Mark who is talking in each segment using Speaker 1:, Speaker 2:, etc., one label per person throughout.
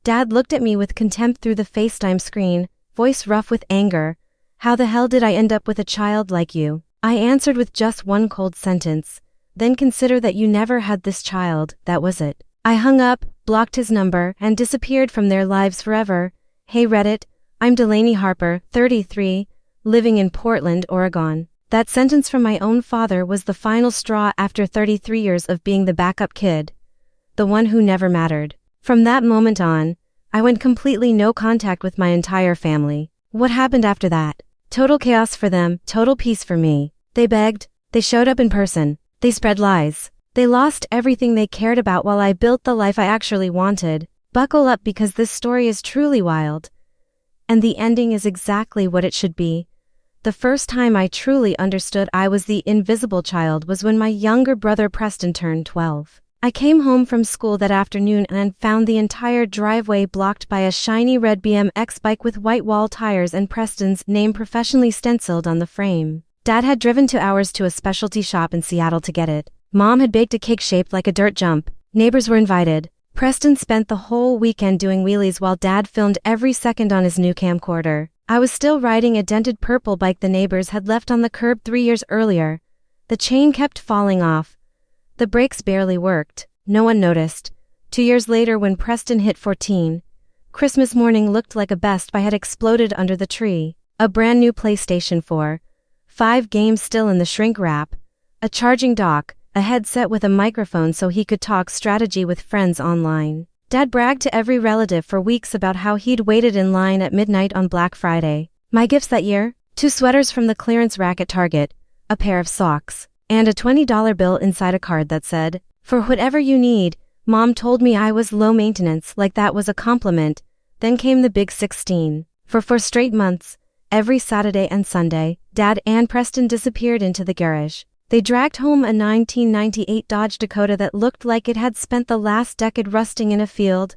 Speaker 1: Dad looked at me with contempt through the FaceTime screen, voice rough with anger. How the hell did I end up with a child like you? I answered with just one cold sentence. Then consider that you never had this child, that was it. I hung up, blocked his number, and disappeared from their lives forever. Hey Reddit, I'm Delaney Harper, 33, living in Portland, Oregon. That sentence from my own father was the final straw after 33 years of being the backup kid. The one who never mattered. From that moment on, I went completely no contact with my entire family. What happened after that? Total chaos for them, total peace for me. They begged, they showed up in person, they spread lies. They lost everything they cared about while I built the life I actually wanted. Buckle up because this story is truly wild. And the ending is exactly what it should be. The first time I truly understood I was the invisible child was when my younger brother Preston turned 12. I came home from school that afternoon and found the entire driveway blocked by a shiny red BMX bike with white wall tires and Preston's name professionally stenciled on the frame. Dad had driven 2 hours to a specialty shop in Seattle to get it. Mom had baked a cake shaped like a dirt jump. Neighbors were invited. Preston spent the whole weekend doing wheelies while Dad filmed every second on his new camcorder. I was still riding a dented purple bike the neighbors had left on the curb 3 years earlier. The chain kept falling off. The brakes barely worked. No one noticed. 2 years later when Preston hit 14, Christmas morning looked like a Best Buy had exploded under the tree. A brand new PlayStation 4. 5 games still in the shrink wrap. A charging dock. A headset with a microphone so he could talk strategy with friends online. Dad bragged to every relative for weeks about how he'd waited in line at midnight on Black Friday. My gifts that year? 2 sweaters from the clearance rack at Target, a pair of socks, and a $20 bill inside a card that said, "For whatever you need." Mom told me I was low maintenance, like that was a compliment. Then came the big 16. For 4 straight months, every Saturday and Sunday, Dad and Preston disappeared into the garage. They dragged home a 1998 Dodge Dakota that looked like it had spent the last decade rusting in a field.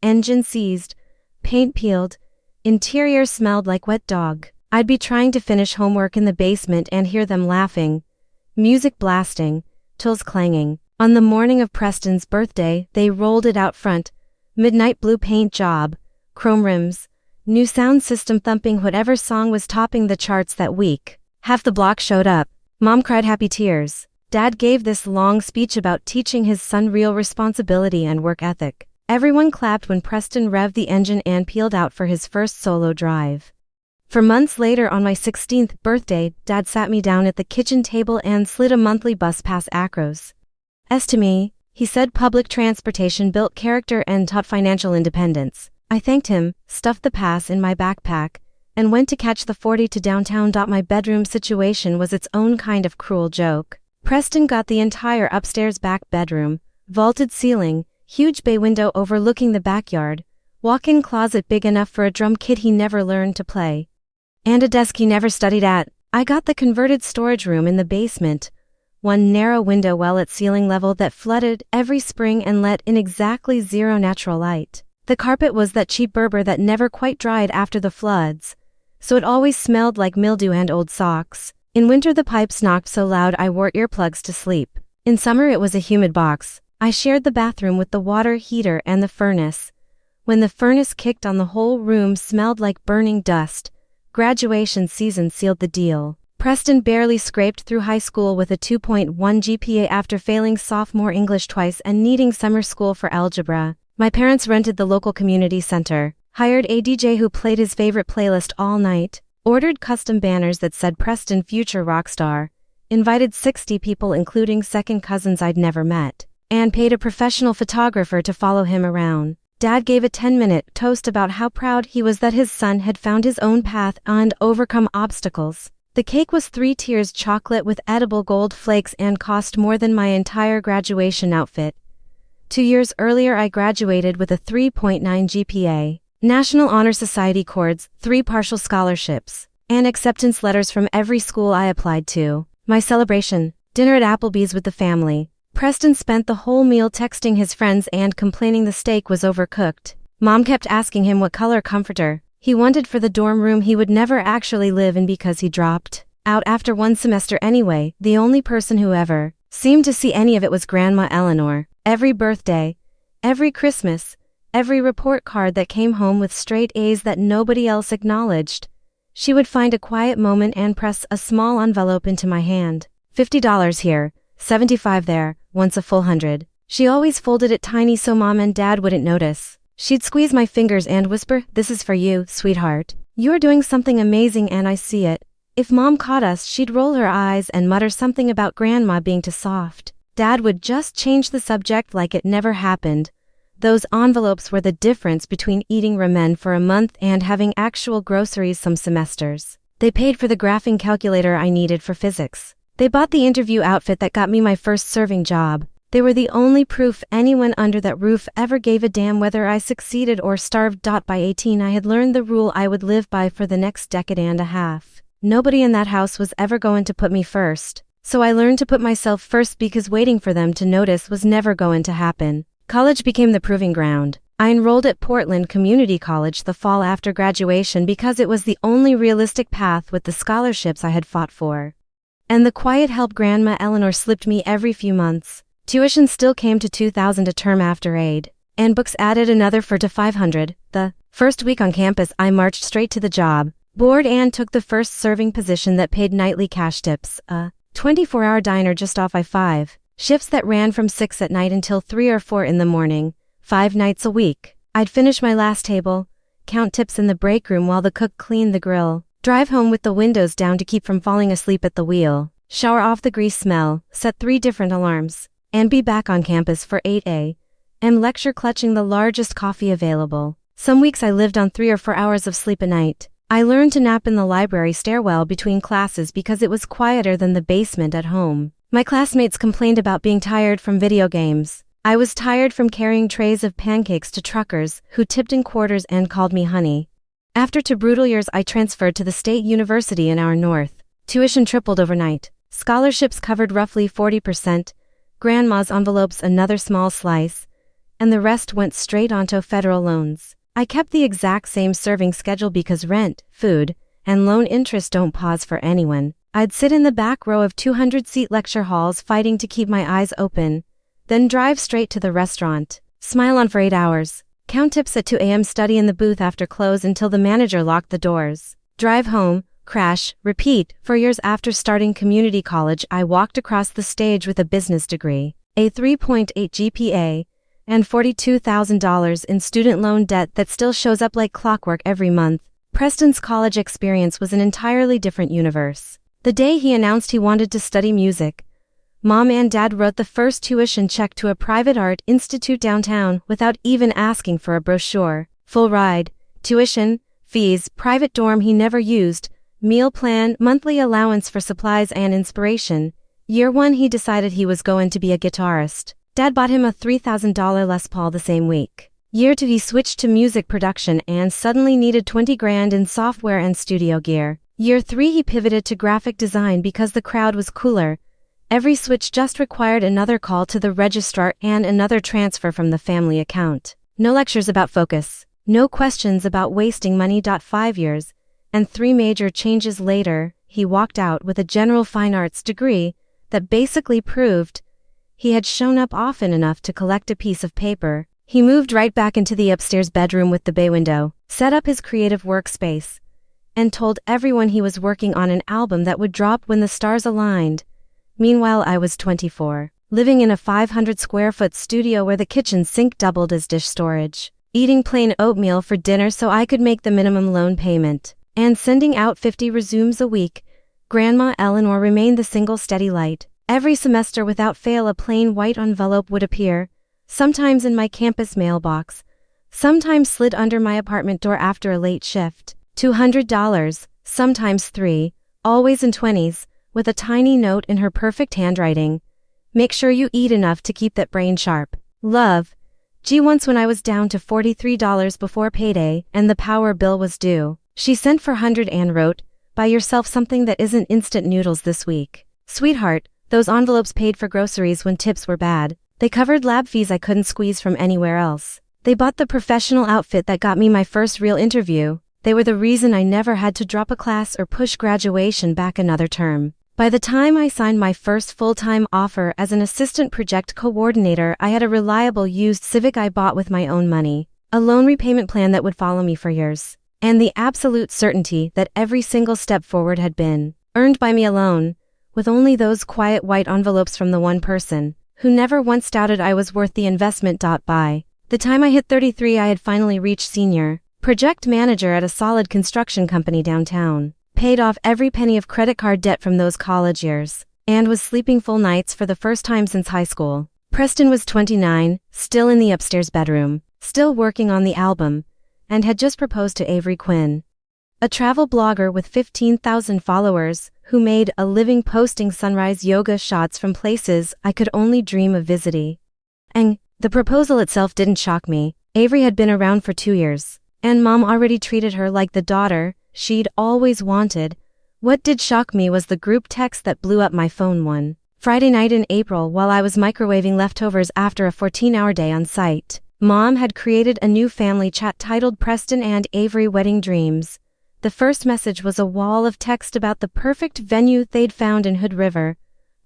Speaker 1: Engine seized, paint peeled, interior smelled like wet dog. I'd be trying to finish homework in the basement and hear them laughing. Music blasting, tools clanging. On the morning of Preston's birthday, they rolled it out front. Midnight blue paint job, chrome rims, new sound system thumping whatever song was topping the charts that week. Half the block showed up. Mom cried happy tears. Dad gave this long speech about teaching his son real responsibility and work ethic. Everyone clapped when Preston revved the engine and peeled out for his first solo drive. For months later on my 16th birthday, Dad sat me down at the kitchen table and slid a monthly bus pass acros. As to me, he said public transportation built character and taught financial independence. I thanked him, stuffed the pass in my backpack, and went to catch the 40 to downtown. My bedroom situation was its own kind of cruel joke. Preston got the entire upstairs back bedroom, vaulted ceiling, huge bay window overlooking the backyard, walk-in closet big enough for a drum kit he never learned to play, and a desk he never studied at. I got the converted storage room in the basement, one narrow window well at ceiling level that flooded every spring and let in exactly 0 natural light. The carpet was that cheap Berber that never quite dried after the floods, so it always smelled like mildew and old socks. In winter the pipes knocked so loud I wore earplugs to sleep. In summer it was a humid box. I shared the bathroom with the water heater and the furnace. When the furnace kicked on, the whole room smelled like burning dust. Graduation season sealed the deal. Preston barely scraped through high school with a 2.1 GPA after failing sophomore English twice and needing summer school for algebra. My parents rented the local community center, hired a DJ who played his favorite playlist all night, ordered custom banners that said Preston Future Rockstar, invited 60 people including second cousins I'd never met, and paid a professional photographer to follow him around. Dad gave a 10-minute toast about how proud he was that his son had found his own path and overcome obstacles. The cake was 3 tiers chocolate with edible gold flakes and cost more than my entire graduation outfit. 2 years earlier I graduated with a 3.9 GPA, National Honor Society cords, 3 partial scholarships, and acceptance letters from every school I applied to. My celebration, dinner at Applebee's with the family. Preston spent the whole meal texting his friends and complaining the steak was overcooked. Mom kept asking him what color comforter he wanted for the dorm room he would never actually live in because he dropped out after 1 semester anyway. The only person who ever seemed to see any of it was Grandma Eleanor. Every birthday, every Christmas, every report card that came home with straight A's that nobody else acknowledged. She would find a quiet moment and press a small envelope into my hand. $50 here, $75 there, once a full 100. She always folded it tiny so Mom and Dad wouldn't notice. She'd squeeze my fingers and whisper, "This is for you, sweetheart. You're doing something amazing and I see it." If Mom caught us, she'd roll her eyes and mutter something about Grandma being too soft. Dad would just change the subject like it never happened. Those envelopes were the difference between eating ramen for a month and having actual groceries some semesters. They paid for the graphing calculator I needed for physics. They bought the interview outfit that got me my first serving job. They were the only proof anyone under that roof ever gave a damn whether I succeeded or starved. By 18 I had learned the rule I would live by for the next decade and a half. Nobody in that house was ever going to put me first. So I learned to put myself first because waiting for them to notice was never going to happen. College became the proving ground. I enrolled at Portland Community College the fall after graduation because it was the only realistic path with the scholarships I had fought for. And the quiet help Grandma Eleanor slipped me every few months. Tuition still came to $2,000 a term after aid, and books added another $400 to $500. The first week on campus I marched straight to the job board and took the first serving position that paid nightly cash tips, a 24-hour diner just off I-5, shifts that ran from 6 at night until 3 or 4 in the morning, 5 nights a week. I'd finish my last table, count tips in the break room while the cook cleaned the grill, drive home with the windows down to keep from falling asleep at the wheel, shower off the grease smell, set 3 different alarms, and be back on campus for 8 a.m. lecture clutching the largest coffee available. Some weeks I lived on 3 or 4 hours of sleep a night. I learned to nap in the library stairwell between classes because it was quieter than the basement at home. My classmates complained about being tired from video games. I was tired from carrying trays of pancakes to truckers who tipped in quarters and called me honey. After 2 brutal years I transferred to the state university in our north. Tuition tripled overnight. Scholarships covered roughly 40%. Grandma's envelopes another small slice, and the rest went straight onto federal loans. I kept the exact same serving schedule because rent, food, and loan interest don't pause for anyone. I'd sit in the back row of 200-seat lecture halls fighting to keep my eyes open, then drive straight to the restaurant, smile on for 8 hours, count tips at 2 a.m. study in the booth after close until the manager locked the doors, drive home, crash, repeat. For years after starting community college I walked across the stage with a business degree, a 3.8 GPA, and $42,000 in student loan debt that still shows up like clockwork every month. Preston's college experience was an entirely different universe. The day he announced he wanted to study music, Mom and Dad wrote the first tuition check to a private art institute downtown without even asking for a brochure. Full ride, tuition, fees, private dorm he never used, meal plan, monthly allowance for supplies and inspiration. Year 1 he decided he was going to be a guitarist. Dad bought him a $3,000 Les Paul the same week. Year 2 he switched to music production and suddenly needed $20,000 in software and studio gear. Year 3 he pivoted to graphic design because the crowd was cooler. Every switch just required another call to the registrar and another transfer from the family account. No lectures about focus. No questions about wasting money. 5 years. And 3 major changes later, he walked out with a general fine arts degree that basically proved he had shown up often enough to collect a piece of paper. He moved right back into the upstairs bedroom with the bay window, set up his creative workspace, and told everyone he was working on an album that would drop when the stars aligned. Meanwhile I was 24, living in a 500 square foot studio where the kitchen sink doubled as dish storage, eating plain oatmeal for dinner so I could make the minimum loan payment, and sending out 50 resumes a week. Grandma Eleanor remained the single steady light. Every semester without fail a plain white envelope would appear, sometimes in my campus mailbox, sometimes slid under my apartment door after a late shift. $200, sometimes 3, always in 20s, with a tiny note in her perfect handwriting. Make sure you eat enough to keep that brain sharp. Love. Gee, once when I was down to $43 before payday and the power bill was due, she sent for 100 and wrote, "Buy yourself something that isn't instant noodles this week. Sweetheart, those envelopes paid for groceries when tips were bad. They covered lab fees I couldn't squeeze from anywhere else. They bought the professional outfit that got me my first real interview. They were the reason I never had to drop a class or push graduation back another term." By the time I signed my first full-time offer as an assistant project coordinator, I had a reliable used Civic I bought with my own money. A loan repayment plan that would follow me for years. And the absolute certainty that every single step forward had been earned by me alone, with only those quiet white envelopes from the one person who never once doubted I was worth the investment. By the time I hit 33, I had finally reached senior project manager at a solid construction company downtown, paid off every penny of credit card debt from those college years, and was sleeping full nights for the first time since high school. Preston was 29, still in the upstairs bedroom, still working on the album, and had just proposed to Avery Quinn, a travel blogger with 15,000 followers who made a living posting sunrise yoga shots from places I could only dream of visiting. And the proposal itself didn't shock me. Avery had been around for 2 years, and Mom already treated her like the daughter she'd always wanted. What did shock me was the group text that blew up my phone one Friday night in April while I was microwaving leftovers after a 14-hour day on site. Mom had created a new family chat titled Preston and Avery Wedding Dreams. The first message was a wall of text about the perfect venue they'd found in Hood River,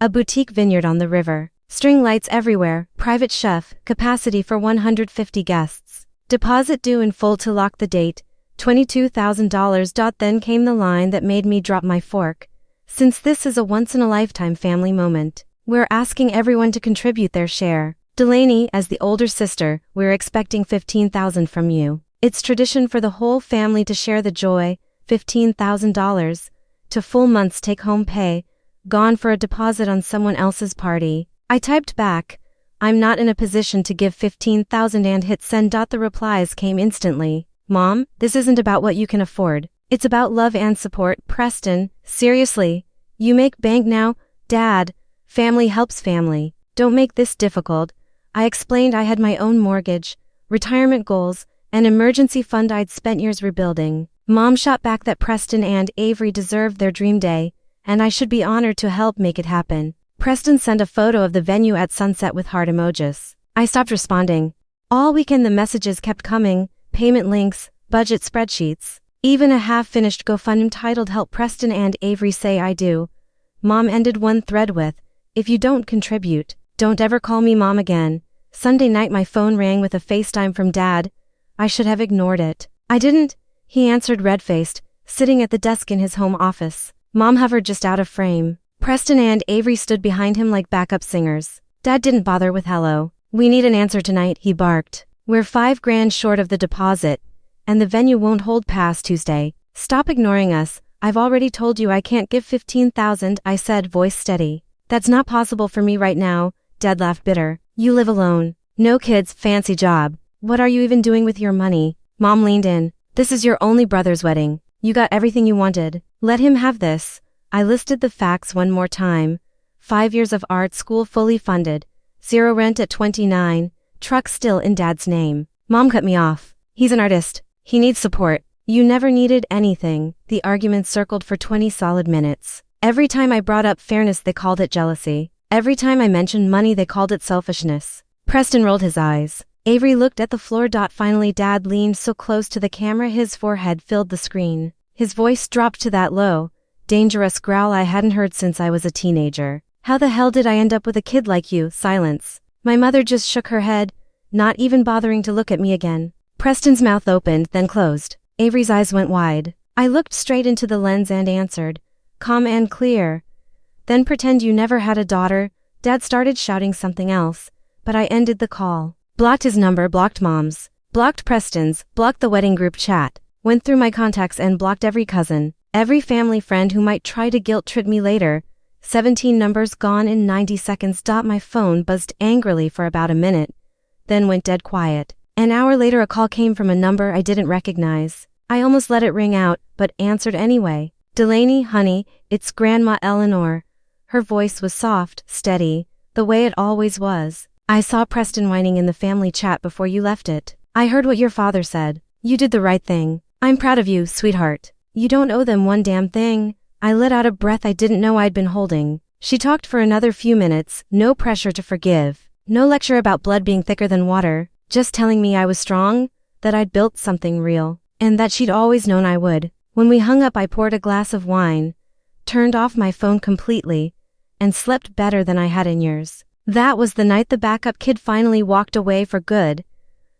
Speaker 1: a boutique vineyard on the river. String lights everywhere, private chef, capacity for 150 guests. Deposit due in full to lock the date, $22,000. Then came the line that made me drop my fork. Since this is a once-in-a-lifetime family moment, we're asking everyone to contribute their share. Delaney, as the older sister, we're expecting $15,000 from you. It's tradition for the whole family to share the joy, $15,000, to full month's take-home pay, gone for a deposit on someone else's party. I typed back, I'm not in a position to give $15,000 and hit send. The replies came instantly. Mom, this isn't about what you can afford. It's about love and support. Preston, seriously, you make bank now. Dad, family helps family. Don't make this difficult. I explained I had my own mortgage, retirement goals, an emergency fund I'd spent years rebuilding. Mom shot back that Preston and Avery deserved their dream day, and I should be honored to help make it happen. Preston sent a photo of the venue at sunset with heart emojis. I stopped responding. All weekend the messages kept coming, payment links, budget spreadsheets, even a half-finished GoFundMe titled Help Preston and Avery Say I Do. Mom ended one thread with, if you don't contribute, don't ever call me mom again. Sunday night my phone rang with a FaceTime from Dad. I should have ignored it. I didn't. He answered red-faced, sitting at the desk in his home office. Mom hovered just out of frame. Preston and Avery stood behind him like backup singers. Dad didn't bother with hello. We need an answer tonight, he barked. We're $5,000 short of the deposit, and the venue won't hold past Tuesday. Stop ignoring us. I've already told you I can't give $15,000, I said, voice steady. That's not possible for me right now. Dad laughed bitter. You live alone. No kids, fancy job. What are you even doing with your money? Mom leaned in. This is your only brother's wedding. You got everything you wanted. Let him have this. I listed the facts one more time. 5 years of art school fully funded. 0 rent at 29. Truck still in Dad's name. Mom cut me off. He's an artist. He needs support. You never needed anything. The argument circled for 20 solid minutes. Every time I brought up fairness they called it jealousy. Every time I mentioned money they called it selfishness. Preston rolled his eyes. Avery looked at the floor. Finally Dad leaned so close to the camera his forehead filled the screen. His voice dropped to that low, dangerous growl I hadn't heard since I was a teenager. How the hell did I end up with a kid like you? Silence. My mother just shook her head, not even bothering to look at me again. Preston's mouth opened, then closed. Avery's eyes went wide. I looked straight into the lens and answered, calm and clear. Then pretend you never had a daughter. Dad started shouting something else, but I ended the call. Blocked his number, blocked Mom's, blocked Preston's, blocked the wedding group chat, went through my contacts and blocked every cousin, every family friend who might try to guilt-trip me later. 17 numbers gone in 90 seconds. My phone buzzed angrily for about a minute, then went dead quiet. An hour later a call came from a number I didn't recognize. I almost let it ring out, but answered anyway. Delaney, honey, it's Grandma Eleanor. Her voice was soft, steady, the way it always was. I saw Preston whining in the family chat before you left it. I heard what your father said. You did the right thing. I'm proud of you, sweetheart. You don't owe them one damn thing. I let out a breath I didn't know I'd been holding. She talked for another few minutes, no pressure to forgive. No lecture about blood being thicker than water, just telling me I was strong, that I'd built something real, and that she'd always known I would. When we hung up I poured a glass of wine, turned off my phone completely, and slept better than I had in years. That was the night the backup kid finally walked away for good.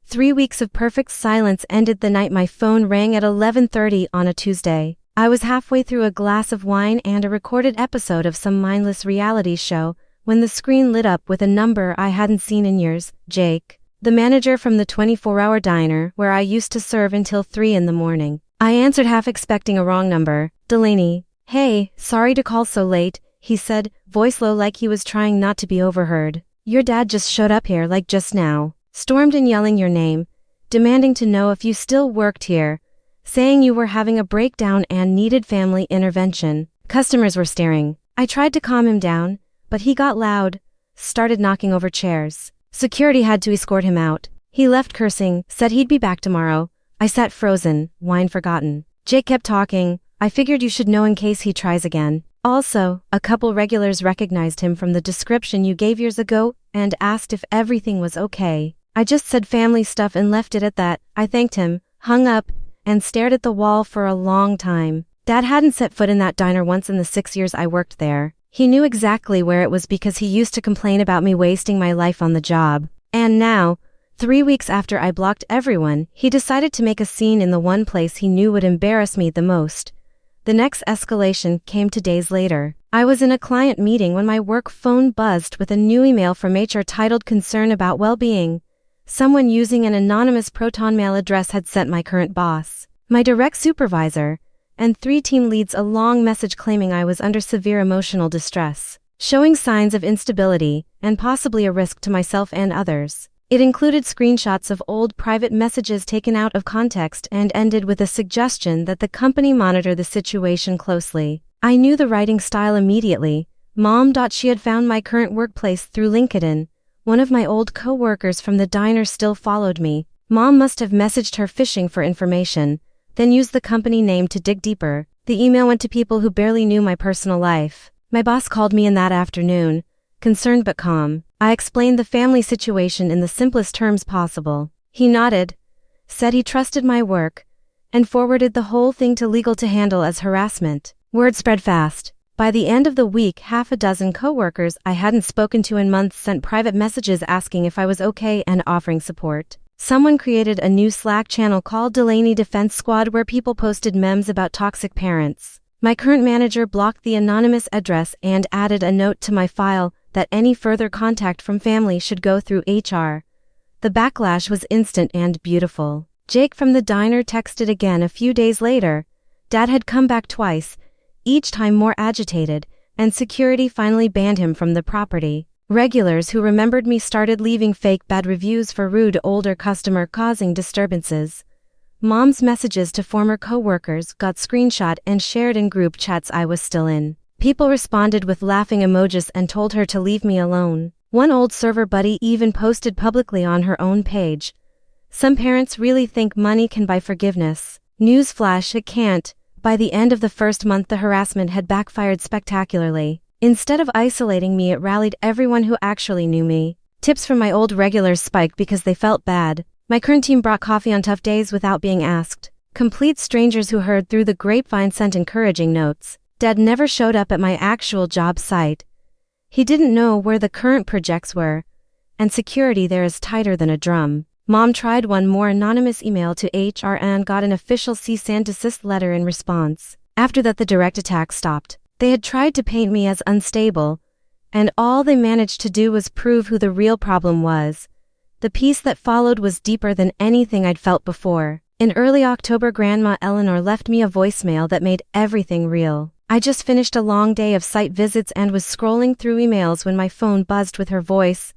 Speaker 1: 3 weeks of perfect silence ended the night my phone rang at 11:30 on a Tuesday. I was halfway through a glass of wine and a recorded episode of some mindless reality show when the screen lit up with a number I hadn't seen in years. Jake, the manager from the 24-hour diner where I used to serve until 3 in the morning. I answered half expecting a wrong number. Delaney. Hey, sorry to call so late, he said, voice low like he was trying not to be overheard. Your dad just showed up here like just now. Stormed in yelling your name, demanding to know if you still worked here, saying you were having a breakdown and needed family intervention. Customers were staring. I tried to calm him down, but he got loud, started knocking over chairs. Security had to escort him out. He left cursing, said he'd be back tomorrow. I sat frozen, wine forgotten. Jake kept talking. I figured you should know in case he tries again. Also, a couple regulars recognized him from the description you gave years ago and asked if everything was okay. I just said family stuff and left it at that. I thanked him, hung up, and stared at the wall for a long time. Dad hadn't set foot in that diner once in the 6 years I worked there. He knew exactly where it was because he used to complain about me wasting my life on the job. And now, 3 weeks after I blocked everyone, he decided to make a scene in the one place he knew would embarrass me the most. The next escalation came 2 days later. I was in a client meeting when my work phone buzzed with a new email from HR titled Concern About Well-Being. Someone using an anonymous Proton mail address had sent my current boss, my direct supervisor, and 3 team leads a long message claiming I was under severe emotional distress, showing signs of instability, and possibly a risk to myself and others. It included screenshots of old private messages taken out of context and ended with a suggestion that the company monitor the situation closely. I knew the writing style immediately. Mom. She had found my current workplace through LinkedIn. One of my old co-workers from the diner still followed me. Mom must have messaged her fishing for information, then used the company name to dig deeper. The email went to people who barely knew my personal life. My boss called me in that afternoon, concerned but calm. I explained the family situation in the simplest terms possible. He nodded, said he trusted my work, and forwarded the whole thing to legal to handle as harassment. Word spread fast. By the end of the week, half a dozen coworkers I hadn't spoken to in months sent private messages asking if I was okay and offering support. Someone created a new Slack channel called Delaney Defense Squad where people posted memes about toxic parents. My current manager blocked the anonymous address and added a note to my file that any further contact from family should go through HR. The backlash was instant and beautiful. Jake from the diner texted again a few days later. Dad had come back twice, each time more agitated, and security finally banned him from the property. Regulars who remembered me started leaving fake bad reviews for rude older customer causing disturbances. Mom's messages to former coworkers got screenshot and shared in group chats I was still in. People responded with laughing emojis and told her to leave me alone. One old server buddy even posted publicly on her own page. Some parents really think money can buy forgiveness. Newsflash, it can't. By the end of the first month, the harassment had backfired spectacularly. Instead of isolating me, it rallied everyone who actually knew me. Tips from my old regulars spiked because they felt bad. My current team brought coffee on tough days without being asked. Complete strangers who heard through the grapevine sent encouraging notes. Dad never showed up at my actual job site. He didn't know where the current projects were, and security there is tighter than a drum. Mom tried one more anonymous email to HR and got an official cease and desist letter in response. After that, the direct attack stopped. They had tried to paint me as unstable, and all they managed to do was prove who the real problem was. The peace that followed was deeper than anything I'd felt before. In early October, Grandma Eleanor left me a voicemail that made everything real. I just finished a long day of site visits and was scrolling through emails when my phone buzzed with her voice.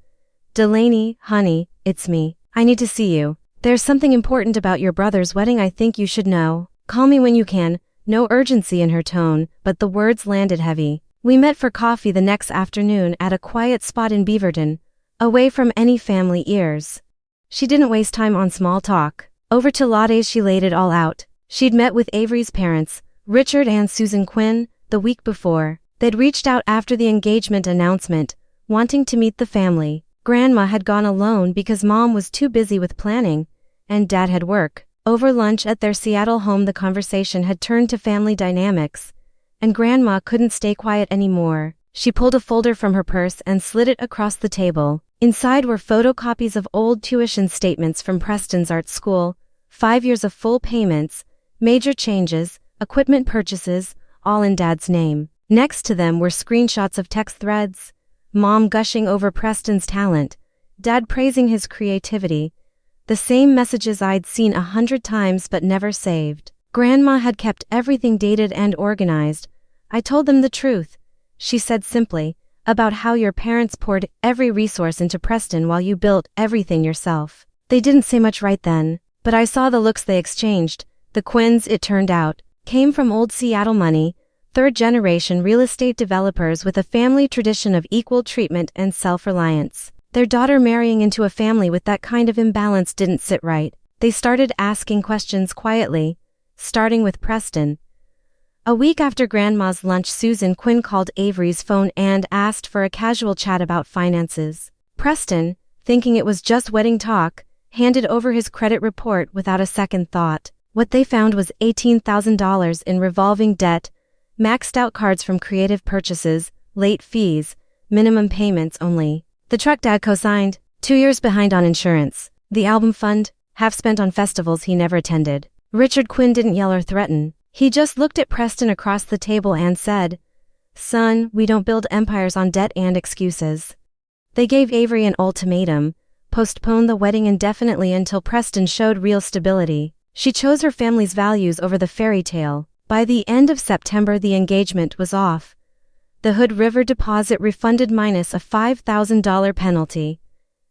Speaker 1: Delaney, honey, it's me. I need to see you. There's something important about your brother's wedding I think you should know. Call me when you can. No urgency in her tone, but the words landed heavy. We met for coffee the next afternoon at a quiet spot in Beaverton, away from any family ears. She didn't waste time on small talk. Over to lattes she laid it all out. She'd met with Avery's parents, Richard and Susan Quinn, the week before. They'd reached out after the engagement announcement, wanting to meet the family. Grandma had gone alone because Mom was too busy with planning, and Dad had work. Over lunch at their Seattle home, the conversation had turned to family dynamics, and Grandma couldn't stay quiet anymore. She pulled a folder from her purse and slid it across the table. Inside were photocopies of old tuition statements from Preston's art school, 5 years of full payments, major changes, equipment purchases, all in Dad's name. Next to them were screenshots of text threads, Mom gushing over Preston's talent, Dad praising his creativity, the same messages I'd seen 100 times but never saved. Grandma had kept everything dated and organized. I told them the truth, she said simply, about how your parents poured every resource into Preston while you built everything yourself. They didn't say much right then, but I saw the looks they exchanged. The Quinns, it turned out, came from old Seattle money, third-generation real estate developers with a family tradition of equal treatment and self-reliance. Their daughter marrying into a family with that kind of imbalance didn't sit right. They started asking questions quietly, starting with Preston. A week after Grandma's lunch, Susan Quinn called Avery's phone and asked for a casual chat about finances. Preston, thinking it was just wedding talk, handed over his credit report without a second thought. What they found was $18,000 in revolving debt, maxed out cards from creative purchases, late fees, minimum payments only. The truck Dad co-signed, 2 years behind on insurance. The album fund, half spent on festivals he never attended. Richard Quinn didn't yell or threaten. He just looked at Preston across the table and said, "Son, we don't build empires on debt and excuses." They gave Avery an ultimatum: postpone the wedding indefinitely until Preston showed real stability. She chose her family's values over the fairy tale. By the end of September, the engagement was off. The Hood River deposit refunded minus a $5,000 penalty.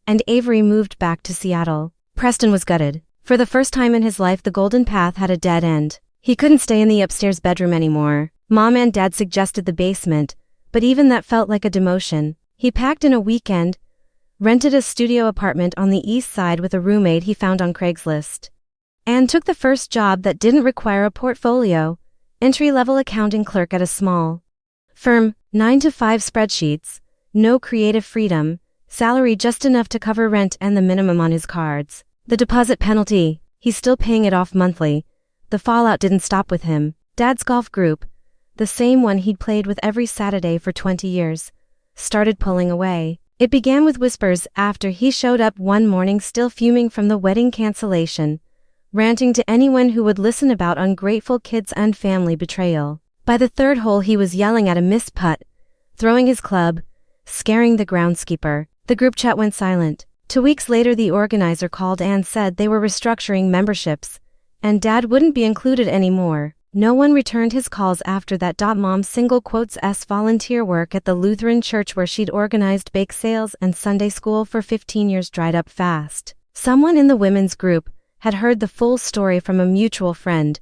Speaker 1: And Avery moved back to Seattle. Preston was gutted. For the first time in his life, the golden path had a dead end. He couldn't stay in the upstairs bedroom anymore. Mom and Dad suggested the basement, but even that felt like a demotion. He packed in a weekend, rented a studio apartment on the east side with a roommate he found on Craigslist, and took the first job that didn't require a portfolio: entry-level accounting clerk at a small firm, 9-to-5 spreadsheets, no creative freedom, salary just enough to cover rent and the minimum on his cards. The deposit penalty, he's still paying it off monthly. The fallout didn't stop with him. Dad's golf group, the same one he'd played with every Saturday for 20 years, started pulling away. It began with whispers after he showed up one morning still fuming from the wedding cancellation, ranting to anyone who would listen about ungrateful kids and family betrayal. By the third hole he was yelling at a missed putt, throwing his club, scaring the groundskeeper. The group chat went silent. 2 weeks later, the organizer called and said they were restructuring memberships, and Dad wouldn't be included anymore. No one returned his calls after that. Mom's single quotes s volunteer work at the Lutheran church where she'd organized bake sales and Sunday school for 15 years dried up fast. Someone in the women's group had heard the full story from a mutual friend.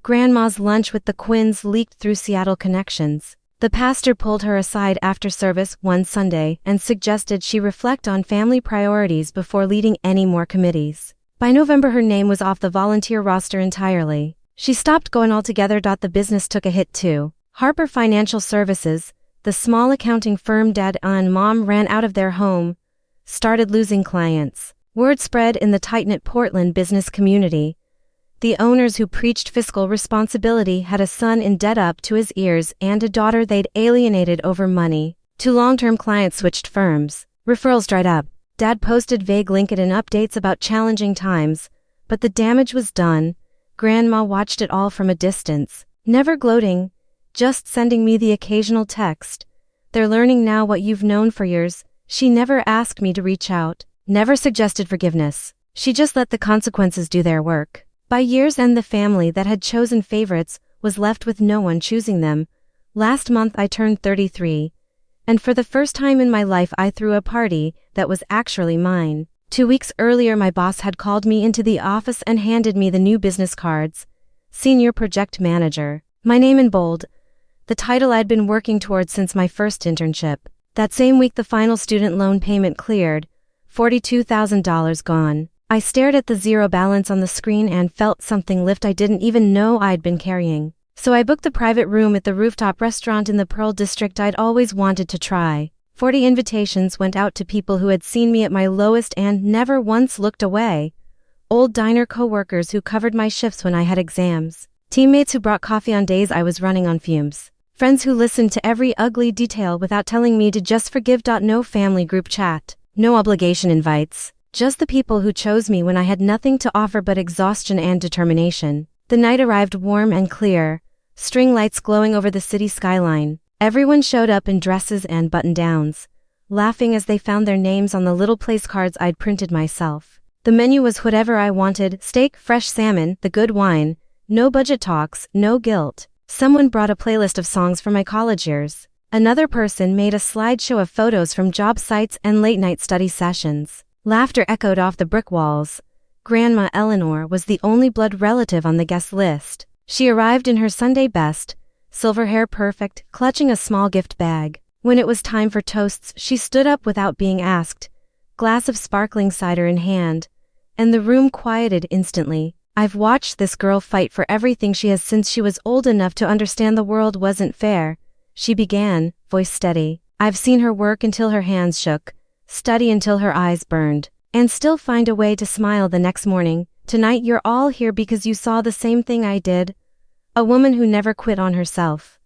Speaker 1: Grandma's lunch with the Quinns leaked through Seattle connections. The pastor pulled her aside after service one Sunday and suggested she reflect on family priorities before leading any more committees. By November, her name was off the volunteer roster entirely. She stopped going altogether. The business took a hit too. Harper Financial Services, the small accounting firm Dad and Mom ran out of their home, started losing clients. Word spread in the tight-knit Portland business community. The owners who preached fiscal responsibility had a son in debt up to his ears and a daughter they'd alienated over money. 2 long-term clients switched firms. Referrals dried up. Dad posted vague LinkedIn updates about challenging times, but the damage was done. Grandma watched it all from a distance, never gloating, just sending me the occasional text. "They're learning now what you've known for years." She never asked me to reach out, never suggested forgiveness. She just let the consequences do their work. By year's end, the family that had chosen favorites was left with no one choosing them. Last month I turned 33, and for the first time in my life I threw a party that was actually mine. 2 weeks earlier, my boss had called me into the office and handed me the new business cards. Senior Project Manager. My name in bold. The title I'd been working towards since my first internship. That same week the final student loan payment cleared. $42,000 gone. I stared at the zero balance on the screen and felt something lift I didn't even know I'd been carrying. So I booked the private room at the rooftop restaurant in the Pearl District I'd always wanted to try. 40 invitations went out to people who had seen me at my lowest and never once looked away. Old diner coworkers who covered my shifts when I had exams. Teammates who brought coffee on days I was running on fumes. Friends who listened to every ugly detail without telling me to just forgive. No family group chat. No obligation invites. Just the people who chose me when I had nothing to offer but exhaustion and determination. The night arrived warm and clear, string lights glowing over the city skyline. Everyone showed up in dresses and button-downs, laughing as they found their names on the little place cards I'd printed myself. The menu was whatever I wanted: steak, fresh salmon, the good wine. No budget talks, no guilt. Someone brought a playlist of songs from my college years. Another person made a slideshow of photos from job sites and late-night study sessions. Laughter echoed off the brick walls. Grandma Eleanor was the only blood relative on the guest list. She arrived in her Sunday best, silver hair perfect, clutching a small gift bag. When it was time for toasts, she stood up without being asked, glass of sparkling cider in hand, and the room quieted instantly. I've watched this girl fight for everything she has since she was old enough to understand the world wasn't fair. She began, voice steady. I've seen her work until her hands shook, study until her eyes burned, and still find a way to smile the next morning. Tonight you're all here because you saw the same thing I did. A woman who never quit on herself.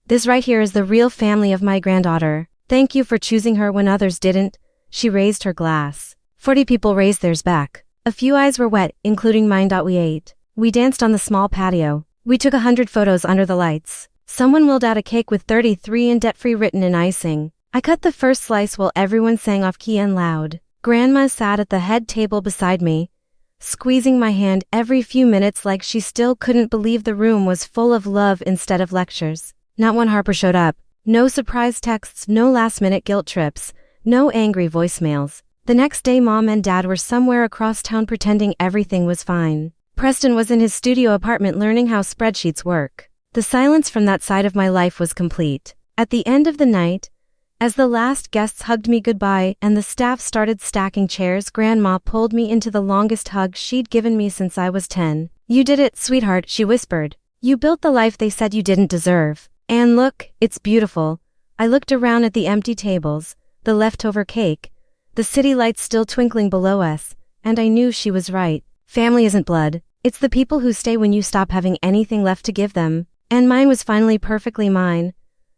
Speaker 1: This right here is the real family of my granddaughter. Thank you for choosing her when others didn't. She raised her glass. 40 people raised theirs back. A few eyes were wet, including mine. We ate. We danced on the small patio. We took 100 photos under the lights. Someone willed out a cake with 33 and debt-free written in icing. I cut the first slice while everyone sang off-key and loud. Grandma sat at the head table beside me, squeezing my hand every few minutes like she still couldn't believe the room was full of love instead of lectures. Not one Harper showed up. No surprise texts, no last-minute guilt trips, no angry voicemails. The next day Mom and Dad were somewhere across town pretending everything was fine. Preston was in his studio apartment learning how spreadsheets work. The silence from that side of my life was complete. At the end of the night, as the last guests hugged me goodbye and the staff started stacking chairs, Grandma pulled me into the longest hug she'd given me since I was 10. You did it, sweetheart, she whispered. You built the life they said you didn't deserve. And look, it's beautiful. I looked around at the empty tables, the leftover cake, the city lights still twinkling below us, and I knew she was right. Family isn't blood. It's the people who stay when you stop having anything left to give them. And mine was finally perfectly mine.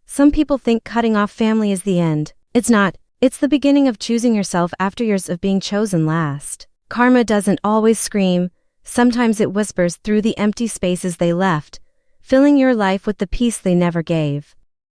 Speaker 1: Some people think cutting off family is the end. It's not. It's the beginning of choosing yourself after years of being chosen last. Karma doesn't always scream. Sometimes it whispers through the empty spaces they left, filling your life with the peace they never gave.